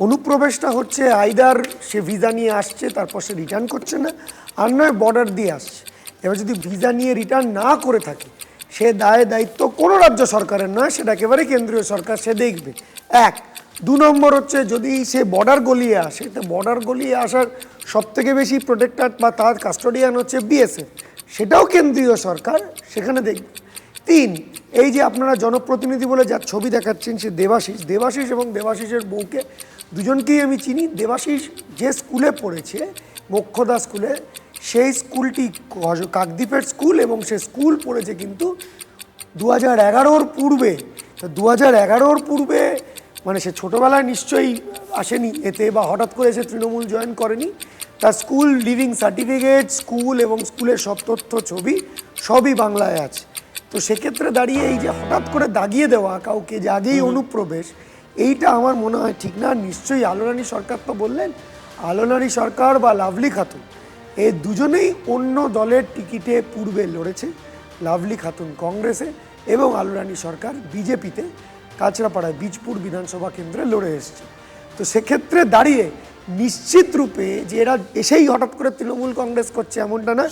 অনুপ্রবেশটা হচ্ছে আইদার সে ভিসা নিয়ে আসছে তারপর সে রিটার্ন করছে না, আর নয় বর্ডার দিয়ে আসছে। এবার যদি ভিসা নিয়ে রিটার্ন না করে থাকে, সে দায়িত্ব কোনো রাজ্য সরকারের নয়, সেটা একেবারে কেন্দ্রীয় সরকার সে দেখবে। এক। দু নম্বর হচ্ছে যদি সে বর্ডার গলিয়ে আসে, তো বর্ডার গলিয়ে আসার সবথেকে বেশি প্রোটেক্টর বা তার কাস্টোডিয়ান হচ্ছে বিএসএফ, সেটাও কেন্দ্রীয় সরকার, সেখানে দেখবে। তিন, এই যে আপনারা জনপ্রতিনিধি বলে যার ছবি দেখাচ্ছেন সে দেবাশিস এবং দেবাশিসের বউকে দুজনকেই আমি চিনি। দেবাশিস যে স্কুলে পড়েছে, মোক্ষদা স্কুলে, সেই স্কুলটি কাকদ্বীপের স্কুল এবং সে স্কুল পড়েছে কিন্তু 2011-র পূর্বে। তো 2011-র পূর্বে মানে সে ছোটোবেলায় নিশ্চয়ই আসেনি এতে, বা হঠাৎ করে সে তৃণমূল জয়েন করেনি। তার স্কুল লিভিং সার্টিফিকেট, স্কুল এবং স্কুলের সব তথ্য, ছবি সবই বাংলায় আছে। তো সেক্ষেত্রে দাঁড়িয়ে এই যে হঠাৎ করে দাগিয়ে দেওয়া কাউকে যে আগেই অনুপ্রবেশ, এইটা আমার মনে হয় ঠিক না। নিশ্চয়ই আলোরানী সরকার তো বললেন, আলোরানী সরকার বা লাভলি খাতুন, এই দুজনেই অন্য দলের টিকিটে পূর্বে লড়েছে। লাভলি খাতুন কংগ্রেসে এবং আলোরানী সরকার বিজেপিতে কাঁচরাপাড়ায় বীজপুর বিধানসভা কেন্দ্রে লড়ে এসেছে। তো সেক্ষেত্রে দাঁড়িয়ে নিশ্চিত রূপে যে এরা এসেই হঠাৎ করে তৃণমূল কংগ্রেস করছে এমনটা না,